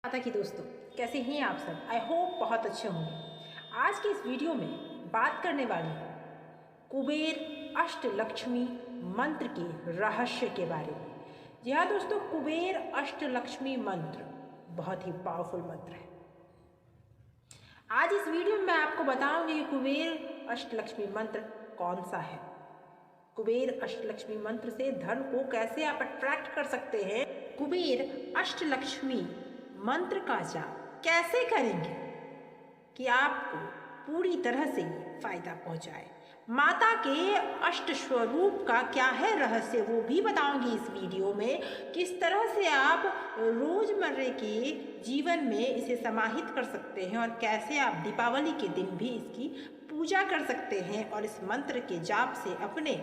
माता की दोस्तों, कैसे हैं आप सब? आई होप बहुत अच्छे होंगे। आज के इस वीडियो में बात करने वाली हूँ कुबेर अष्टलक्ष्मी मंत्र के रहस्य के बारे में। जी हाँ दोस्तों, कुबेर अष्टलक्ष्मी मंत्र बहुत ही पावरफुल मंत्र है। आज इस वीडियो में मैं आपको बताऊंगी कि कुबेर अष्टलक्ष्मी मंत्र कौन सा है, कुबेर अष्टलक्ष्मी मंत्र से धन को कैसे आप अट्रैक्ट कर सकते हैं, कुबेर अष्टलक्ष्मी मंत्र का जाप कैसे करेंगे कि आपको पूरी तरह से फायदा पहुंचाए। माता के अष्ट स्वरूप का क्या है रहस्य, वो भी बताऊंगी इस वीडियो में। किस तरह से आप रोजमर्रे के जीवन में इसे समाहित कर सकते हैं और कैसे आप दीपावली के दिन भी इसकी पूजा कर सकते हैं और इस मंत्र के जाप से अपने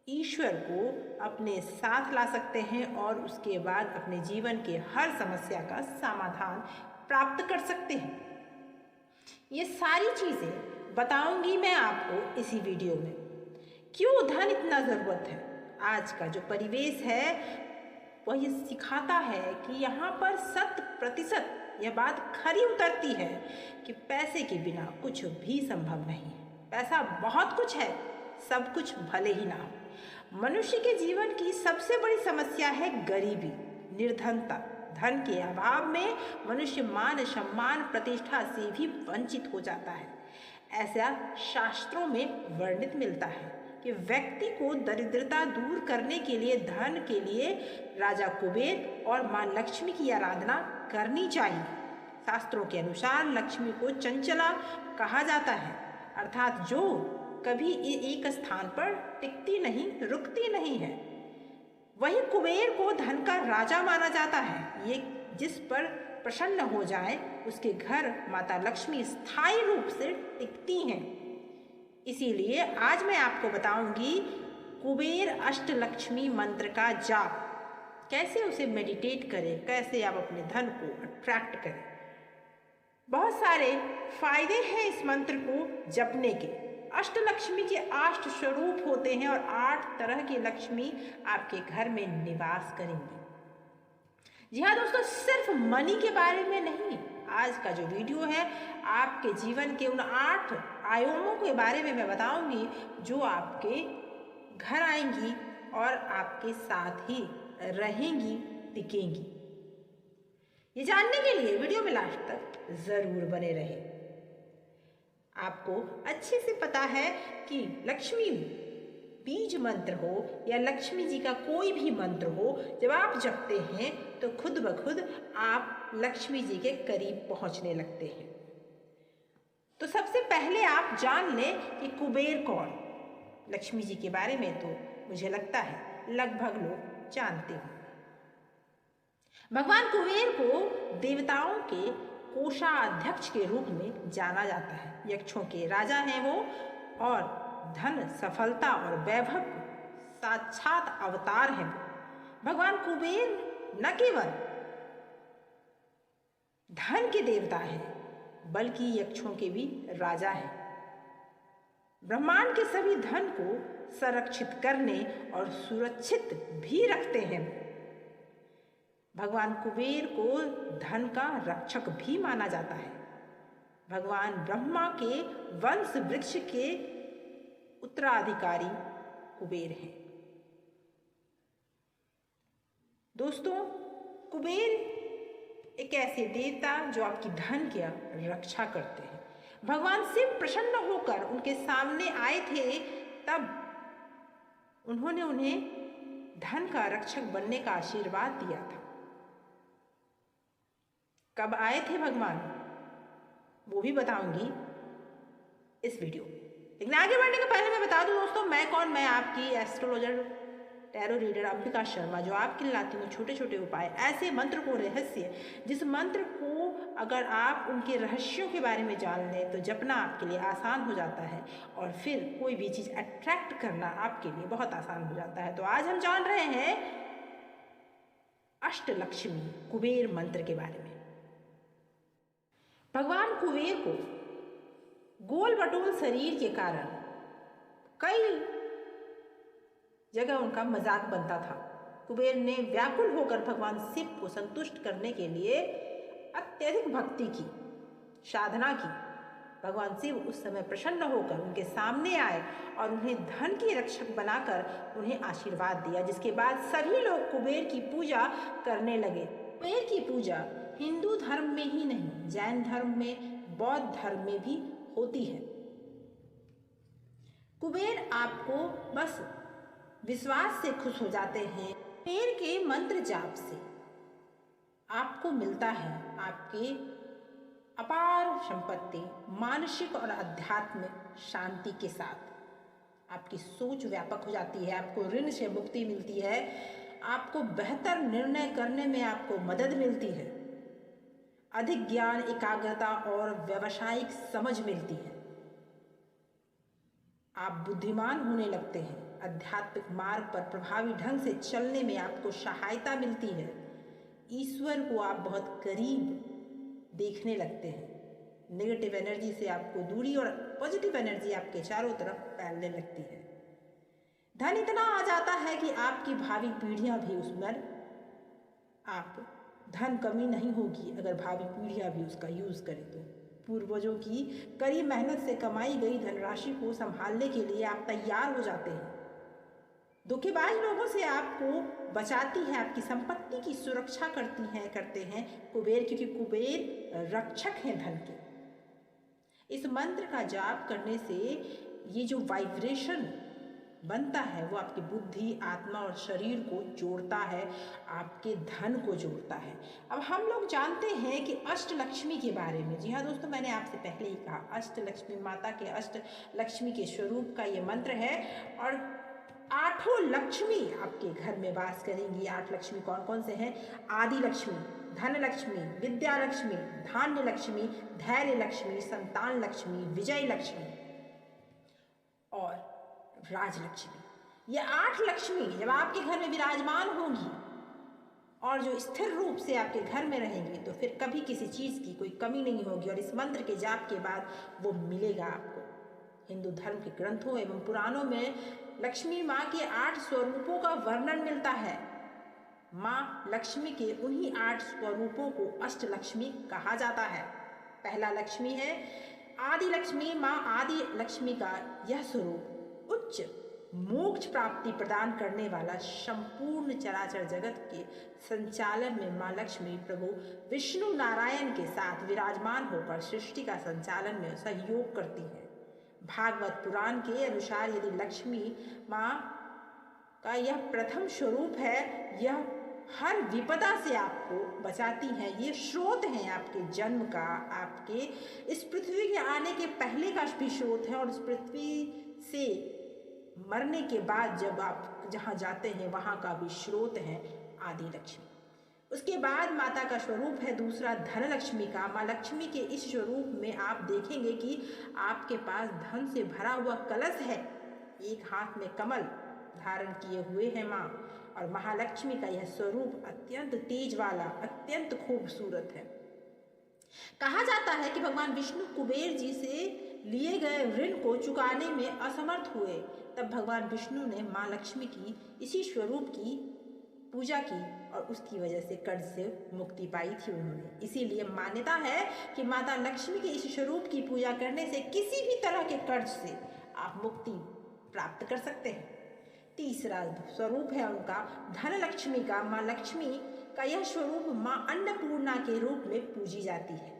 ईश्वर को अपने साथ ला सकते हैं और उसके बाद अपने जीवन के हर समस्या का समाधान प्राप्त कर सकते हैं। ये सारी चीज़ें बताऊंगी मैं आपको इसी वीडियो में। क्यों धन इतना ज़रूरत है? आज का जो परिवेश है वह ये सिखाता है कि यहाँ पर 100% यह बात खरी उतरती है कि पैसे के बिना कुछ भी संभव नहीं है। पैसा बहुत कुछ है, सब कुछ भले ही ना हो। मनुष्य के जीवन की सबसे बड़ी समस्या है गरीबी, निर्धनता। धन के अभाव में मनुष्य मान सम्मान प्रतिष्ठा से भी वंचित हो जाता है। ऐसा शास्त्रों में वर्णित मिलता है कि व्यक्ति को दरिद्रता दूर करने के लिए धन के लिए राजा कुबेर और मां लक्ष्मी की आराधना करनी चाहिए। शास्त्रों के अनुसार लक्ष्मी को चंचला कहा जाता है, अर्थात जो कभी एक स्थान पर टिकती नहीं, रुकती नहीं है। वही कुबेर को धन का राजा माना जाता है। ये जिस पर प्रसन्न हो जाए उसके घर माता लक्ष्मी स्थायी रूप से टिकती हैं। इसीलिए आज मैं आपको बताऊंगी कुबेर अष्टलक्ष्मी मंत्र का जाप कैसे उसे मेडिटेट करें, कैसे आप अपने धन को अट्रैक्ट करें। बहुत सारे फायदे हैं इस मंत्र को जपने के। अष्टलक्ष्मी के 8 स्वरूप होते हैं और 8 तरह की लक्ष्मी आपके घर में निवास करेंगी। जी हाँ दोस्तों, सिर्फ मनी के बारे में नहीं, आज का जो वीडियो है आपके जीवन के उन 8 आयामों के बारे में मैं बताऊंगी जो आपके घर आएंगी और आपके साथ ही रहेंगी, टिकेंगी। ये जानने के लिए वीडियो में लास्ट तक जरूर बने रहे। आपको अच्छे से पता है कि लक्ष्मी बीज मंत्र हो या लक्ष्मी जी का कोई भी मंत्र हो, जब आप जपते हैं तो खुद ब खुद आप लक्ष्मी जी के करीब पहुंचने लगते हैं। तो सबसे पहले आप जान लें कि कुबेर कौन। लक्ष्मी जी के बारे में तो मुझे लगता है लगभग लोग जानते होंगे। भगवान कुबेर को देवताओं के कोषाध्यक्ष के रूप में जाना जाता है। यक्षों के राजा हैं वो और धन, सफलता और वैभव साक्षात अवतार हैं। भगवान कुबेर न केवल धन के देवता हैं बल्कि यक्षों के भी राजा हैं। ब्रह्मांड के सभी धन को संरक्षित करने और सुरक्षित भी रखते हैं। भगवान कुबेर को धन का रक्षक भी माना जाता है। भगवान ब्रह्मा के वंश वृक्ष के उत्तराधिकारी कुबेर हैं। दोस्तों, कुबेर एक ऐसे देवता जो आपकी धन की रक्षा करते हैं। भगवान शिव प्रसन्न होकर उनके सामने आए थे, तब उन्होंने उन्हें धन का रक्षक बनने का आशीर्वाद दिया था। कब आए थे भगवान, वो भी बताऊंगी इस वीडियो। लेकिन आगे बढ़ने के पहले मैं बता दूं दोस्तों, मैं कौन। मैं आपकी astrologer, tarot reader Ambika Sharma, जो आपके लिए लाती हूँ छोटे छोटे उपाय, ऐसे मंत्र को, रहस्य, जिस मंत्र को अगर आप उनके रहस्यों के बारे में जान लें तो जपना आपके लिए आसान हो जाता है और फिर कोई भी चीज़ अट्रैक्ट करना आपके लिए बहुत आसान हो जाता है। तो आज हम जान रहे हैं अष्टलक्ष्मी कुबेर मंत्र के बारे में। भगवान कुबेर को गोल बटोल शरीर के कारण कई जगह उनका मजाक बनता था। कुबेर ने व्याकुल होकर भगवान शिव को संतुष्ट करने के लिए अत्यधिक भक्ति की, साधना की। भगवान शिव उस समय प्रसन्न होकर उनके सामने आए और उन्हें धन के रक्षक बनाकर उन्हें आशीर्वाद दिया, जिसके बाद सभी लोग कुबेर की पूजा करने लगे। कुबेर की पूजा हिंदू धर्म में ही नहीं, जैन धर्म में, बौद्ध धर्म में भी होती है। कुबेर आपको बस विश्वास से खुश हो जाते हैं। कुबेर के मंत्र जाप से आपको मिलता है आपके अपार संपत्ति, मानसिक और आध्यात्मिक शांति के साथ आपकी सोच व्यापक हो जाती है, आपको ऋण से मुक्ति मिलती है, आपको बेहतर निर्णय करने में आपको मदद मिलती है, अधिक ज्ञान, एकाग्रता और व्यावसायिक समझ मिलती है। आप बुद्धिमान होने लगते हैं, आध्यात्मिक मार्ग पर प्रभावी ढंग से चलने में आपको सहायता मिलती है, ईश्वर को आप बहुत करीब देखने लगते हैं, नेगेटिव एनर्जी से आपको दूरी और पॉजिटिव एनर्जी आपके चारों तरफ फैलने लगती है। धन इतना आ जाता है कि आपकी भावी पीढ़ियां भी उसमें, आप धन कमी नहीं होगी अगर भावी पीढ़ियां भी उसका यूज़ करें तो। पूर्वजों की कड़ी मेहनत से कमाई गई धनराशि को संभालने के लिए आप तैयार हो जाते हैं। धोखेबाज लोगों से आपको बचाती है, आपकी संपत्ति की सुरक्षा करते हैं कुबेर, क्योंकि कुबेर रक्षक हैं धन के। इस मंत्र का जाप करने से ये जो वाइब्रेशन बनता है वो आपकी बुद्धि, आत्मा और शरीर को जोड़ता है, आपके धन को जोड़ता है। अब हम लोग जानते हैं कि अष्टलक्ष्मी के बारे में। जी हाँ दोस्तों, मैंने आपसे पहले ही कहा, अष्टलक्ष्मी माता के, अष्टलक्ष्मी के स्वरूप का ये मंत्र है और 8 लक्ष्मी आपके घर में वास करेंगी। 8 लक्ष्मी कौन कौन से हैं? आदि लक्ष्मी, धन लक्ष्मी, विद्या लक्ष्मी, धान्य लक्ष्मी, धैर्य लक्ष्मी, संतान लक्ष्मी, विजय लक्ष्मी और राजलक्ष्मी। ये 8 लक्ष्मी जब आपके घर में विराजमान होंगी और जो स्थिर रूप से आपके घर में रहेंगी तो फिर कभी किसी चीज़ की कोई कमी नहीं होगी और इस मंत्र के जाप के बाद वो मिलेगा आपको। हिंदू धर्म के ग्रंथों एवं पुराणों में लक्ष्मी माँ के 8 स्वरूपों का वर्णन मिलता है। माँ लक्ष्मी के उन्हीं 8 स्वरूपों को अष्टलक्ष्मी कहा जाता है। पहला लक्ष्मी है आदि लक्ष्मी। माँ आदि लक्ष्मी का यह स्वरूप उच्च मोक्ष प्राप्ति प्रदान करने वाला, संपूर्ण चराचर जगत के संचालन में माँ लक्ष्मी प्रभु विष्णु नारायण के साथ विराजमान होकर सृष्टि का संचालन में सहयोग करती है। भागवत पुराण के अनुसार यदि लक्ष्मी माँ का यह प्रथम स्वरूप है, यह हर विपदा से आपको बचाती हैं। ये स्रोत हैं आपके जन्म का, आपके इस पृथ्वी के आने के पहले का भी स्रोत है और इस पृथ्वी से मरने के बाद जब आप जहाँ जाते हैं वहाँ का भी स्रोत है आदि लक्ष्मी। उसके बाद माता का स्वरूप है दूसरा धन लक्ष्मी का। माँ लक्ष्मी के इस स्वरूप में आप देखेंगे कि आपके पास धन से भरा हुआ कलश है, एक हाथ में कमल धारण किए हुए हैं माँ। और महालक्ष्मी का यह स्वरूप अत्यंत तेज वाला, अत्यंत खूबसूरत है। कहा जाता है कि भगवान विष्णु कुबेर जी से लिए गए ऋण को चुकाने में असमर्थ हुए, तब भगवान विष्णु ने माँ लक्ष्मी की इसी स्वरूप की पूजा की और उसकी वजह से कर्ज से मुक्ति पाई थी उन्होंने। इसीलिए मान्यता है कि माता लक्ष्मी के इस स्वरूप की पूजा करने से किसी भी तरह के कर्ज से आप मुक्ति प्राप्त कर सकते हैं। तीसरा स्वरूप है उनका धन लक्ष्मी का। माँ लक्ष्मी का यह स्वरूप माँ अन्नपूर्णा के रूप में पूजी जाती है।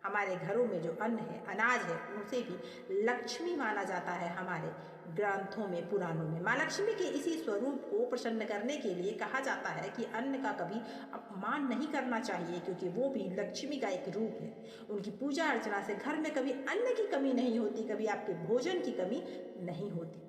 हमारे घरों में जो अन्न है, अनाज है, उसे भी लक्ष्मी माना जाता है हमारे ग्रंथों में, पुराणों में। माँ लक्ष्मी के इसी स्वरूप को प्रसन्न करने के लिए कहा जाता है कि अन्न का कभी अपमान नहीं करना चाहिए, क्योंकि वो भी लक्ष्मी का एक रूप है। उनकी पूजा अर्चना से घर में कभी अन्न की कमी नहीं होती, कभी आपके भोजन की कमी नहीं होती।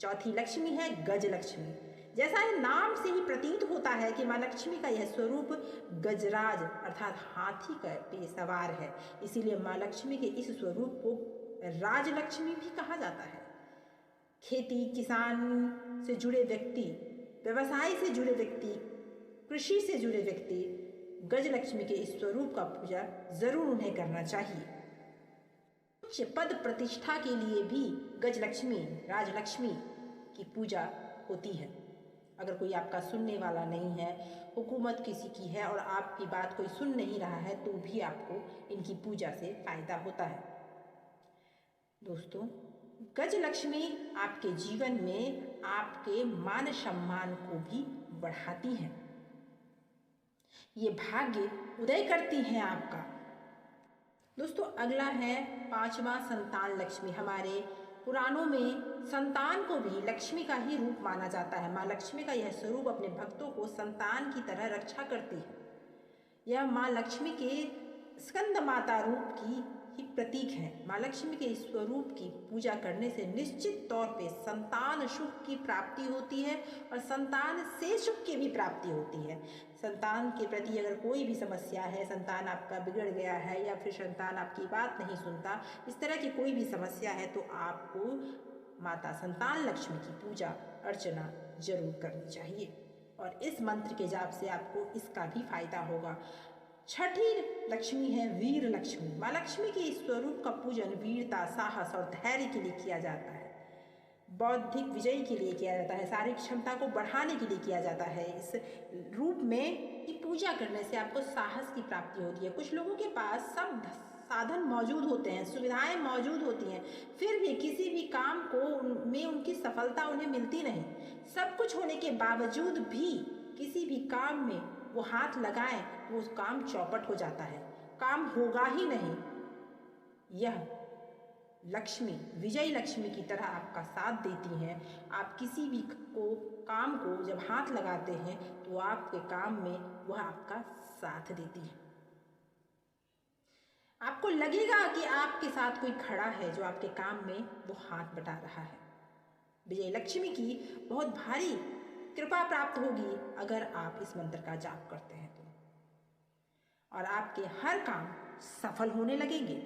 चौथी लक्ष्मी है गज लक्ष्मी। जैसा ही नाम से ही प्रतीत होता है कि माँ लक्ष्मी का यह स्वरूप गजराज अर्थात हाथी का पे सवार है, इसीलिए माँ लक्ष्मी के इस स्वरूप को राजलक्ष्मी भी कहा जाता है। खेती किसान से जुड़े व्यक्ति, व्यवसाय से जुड़े व्यक्ति, कृषि से जुड़े व्यक्ति गज लक्ष्मी के इस स्वरूप का पूजा जरूर उन्हें करना चाहिए। उच्च पद प्रतिष्ठा के लिए भी गज लक्ष्मी, राजलक्ष्मी की पूजा होती है। अगर कोई आपका सुनने वाला नहीं है, हुकूमत किसी की है और आपकी बात कोई सुन नहीं रहा है, तो भी आपको इनकी पूजा से फायदा होता है। दोस्तों, गजलक्ष्मी आपके जीवन में आपके मान सम्मान को भी बढ़ाती हैं। ये भाग्य उदय करती हैं आपका। दोस्तों, अगला है 5वां संतान लक्ष्मी। हमारे पुराणों में संतान को भी लक्ष्मी का ही रूप माना जाता है। माँ लक्ष्मी का यह स्वरूप अपने भक्तों को संतान की तरह रक्षा करती है। यह माँ लक्ष्मी के स्कंद माता रूप की ही प्रतीक है। माँ लक्ष्मी के इस स्वरूप की पूजा करने से निश्चित तौर पे संतान सुख की प्राप्ति होती है और संतान से सुख की भी प्राप्ति होती है। संतान के प्रति अगर कोई भी समस्या है, संतान आपका बिगड़ गया है या फिर संतान आपकी बात नहीं सुनता, इस तरह की कोई भी समस्या है, तो आपको माता संतान लक्ष्मी की पूजा अर्चना जरूर करनी चाहिए और इस मंत्र के जाप से आपको इसका भी फायदा होगा। छठी लक्ष्मी है वीर लक्ष्मी। माँ लक्ष्मी के इस स्वरूप का पूजन वीरता, साहस और धैर्य के लिए किया जाता है। बौद्धिक विजय के लिए किया जाता है, शारीरिक क्षमता को बढ़ाने के लिए किया जाता है। इस रूप में की पूजा करने से आपको साहस की प्राप्ति होती है। कुछ लोगों के पास सब साधन मौजूद होते हैं, सुविधाएं मौजूद होती हैं, फिर भी किसी भी काम को में उनकी सफलता उन्हें मिलती नहीं। सब कुछ होने के बावजूद भी किसी भी काम में वो हाथ लगाएं तो उस काम चौपट हो जाता है, काम होगा ही नहीं। यह लक्ष्मी विजय लक्ष्मी की तरह आपका साथ देती हैं। आप किसी भी काम को जब हाथ लगाते हैं तो आपके काम में वह आपका साथ देती है। आपको लगेगा कि आपके साथ कोई खड़ा है जो आपके काम में वो हाथ बटा रहा है। विजय लक्ष्मी की बहुत भारी कृपा प्राप्त होगी अगर आप इस मंत्र का जाप करते हैं तो, और आपके हर काम सफल होने लगेंगे।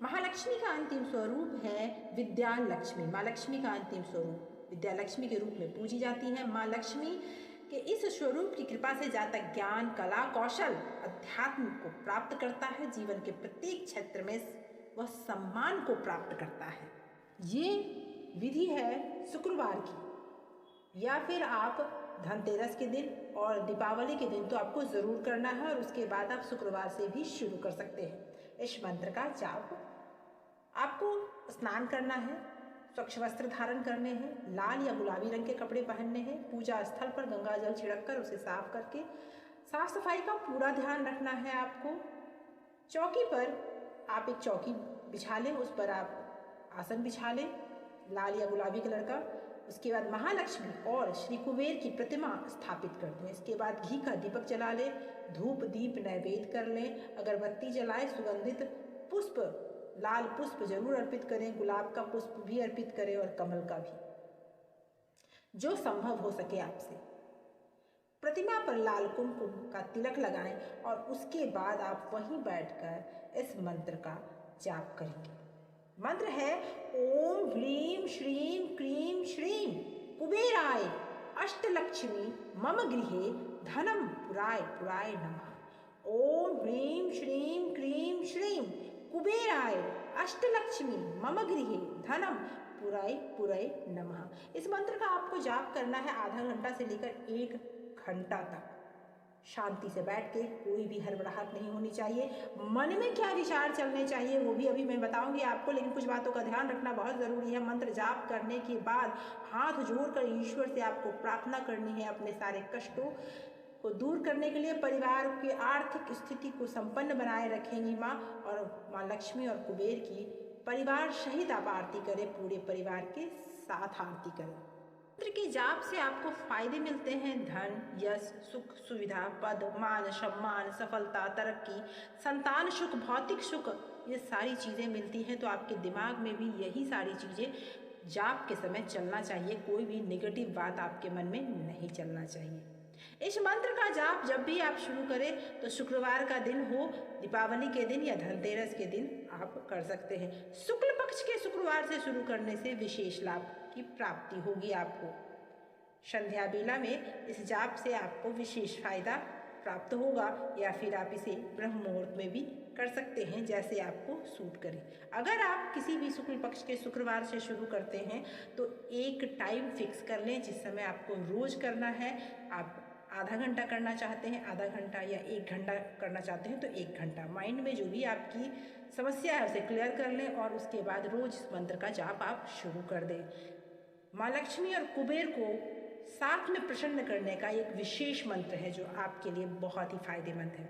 महालक्ष्मी का अंतिम स्वरूप है विद्या लक्ष्मी। माँ लक्ष्मी का अंतिम स्वरूप विद्या लक्ष्मी के रूप में पूजी जाती है। माँ लक्ष्मी के इस स्वरूप की कृपा से जातक ज्ञान, कला, कौशल, अध्यात्म को प्राप्त करता है। जीवन के प्रत्येक क्षेत्र में वह सम्मान को प्राप्त करता है। ये विधि है शुक्रवार की, या फिर आप धनतेरस के दिन और दीपावली के दिन तो आपको ज़रूर करना है, और उसके बाद आप शुक्रवार से भी शुरू कर सकते हैं इस मंत्र का जाप। आपको स्नान करना है, स्वच्छ वस्त्र धारण करने हैं, लाल या गुलाबी रंग के कपड़े पहनने हैं, पूजा स्थल पर गंगा जल छिड़क कर उसे साफ करके साफ सफाई का पूरा ध्यान रखना है आपको। चौकी पर आप एक चौकी बिछा लें, उस पर आप आसन बिछा लें लाल या गुलाबी कलर का। उसके बाद महालक्ष्मी और श्री कुबेर की प्रतिमा स्थापित कर दें। इसके बाद घी का दीपक जला लें, धूप दीप नैवेद्य कर लें, अगरबत्ती जलाएं, सुगंधित पुष्प लाल पुष्प जरूर अर्पित करें, गुलाब का पुष्प भी अर्पित करें और कमल का भी, जो संभव हो सके आपसे। प्रतिमा पर लाल कुमकुम का तिलक लगाएं और उसके बाद आप वहीं बैठकर इस मंत्र का जाप करेंगे। मंत्र है ओम ह्रीं श्रीं क्रीं श्रीं कुबेराय अष्टलक्ष्मी मम गृहे धनम पुराय पुराय नमः। ओम ह्रीं श्रीं क्रीं श्रीं कुबेराय अष्टलक्ष्मी मम गृहे धनम पुराय पुराय नमः। इस मंत्र का आपको जाप करना है आधा घंटा से लेकर 1 घंटा तक। शांति से बैठ के, कोई भी हड़बड़ाहट नहीं होनी चाहिए। मन में क्या विचार चलने चाहिए वो भी अभी मैं बताऊंगी आपको, लेकिन कुछ बातों का ध्यान रखना बहुत ज़रूरी है। मंत्र जाप करने के बाद हाथ जोड़कर ईश्वर से आपको प्रार्थना करनी है अपने सारे कष्टों को दूर करने के लिए। परिवार की आर्थिक स्थिति को संपन्न बनाए रखेंगी माँ, और माँ लक्ष्मी और कुबेर की परिवार सहित आप आरती करें, पूरे परिवार के साथ आरती करें। मंत्र के जाप से आपको फायदे मिलते हैं धन, यश, सुख, सुविधा, पद, मान, सम्मान, सफलता, तरक्की, संतान सुख, भौतिक सुख, ये सारी चीज़ें मिलती हैं। तो आपके दिमाग में भी यही सारी चीज़ें जाप के समय चलना चाहिए। कोई भी नेगेटिव बात आपके मन में नहीं चलना चाहिए। इस मंत्र का जाप जब भी आप शुरू करें तो शुक्रवार का दिन हो, दीपावली के दिन या धनतेरस के दिन आप कर सकते हैं। शुक्ल पक्ष के शुक्रवार से शुरू करने से विशेष लाभ की प्राप्ति होगी आपको। संध्या बेला में इस जाप से आपको विशेष फायदा प्राप्त होगा, या फिर आप इसे ब्रह्म मुहूर्त में भी कर सकते हैं, जैसे आपको सूट करे। अगर आप किसी भी शुक्ल पक्ष के शुक्रवार से शुरू करते हैं तो एक टाइम फिक्स कर लें जिस समय आपको रोज़ करना है। आप आधा घंटा करना चाहते हैं आधा घंटा, या 1 घंटा करना चाहते हैं तो 1 घंटा। माइंड में जो भी आपकी समस्या है उसे क्लियर कर लें और उसके बाद रोज़ इस मंत्र का जाप आप शुरू कर दें। माँ लक्ष्मी और कुबेर को साथ में प्रसन्न करने का एक विशेष मंत्र है जो आपके लिए बहुत ही फायदेमंद है।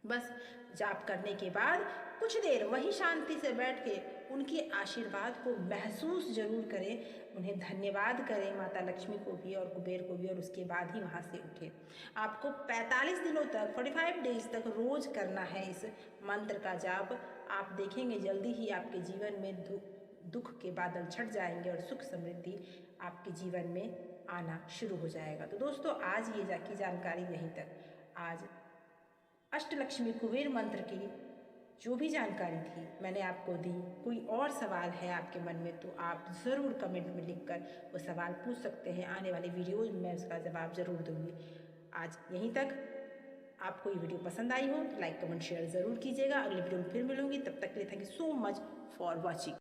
बस जाप करने के बाद कुछ देर वहीं शांति से बैठ के उनके आशीर्वाद को महसूस जरूर करें, उन्हें धन्यवाद करें, माता लक्ष्मी को भी और कुबेर को भी, और उसके बाद ही वहाँ से उठें। आपको 45 दिनों तक 45 डेज तक रोज़ करना है इस मंत्र का जाप। आप देखेंगे जल्दी ही आपके जीवन में दुख के बादल छट जाएंगे और सुख समृद्धि आपके जीवन में आना शुरू हो जाएगा। तो दोस्तों, आज ये की जानकारी यहीं तक। आज अष्टलक्ष्मी कुबेर मंत्र की जो भी जानकारी थी मैंने आपको दी। कोई और सवाल है आपके मन में तो आप ज़रूर कमेंट में लिखकर वो सवाल पूछ सकते हैं। आने वाले वीडियोज़ में मैं उसका जवाब ज़रूर दूँगी। आज यहीं तक। आपको ये वीडियो पसंद आई हो तो लाइक कमेंट शेयर ज़रूर कीजिएगा। अगले वीडियो में फिर मिलूँगी, तब तक के लिए thank you so much for watching.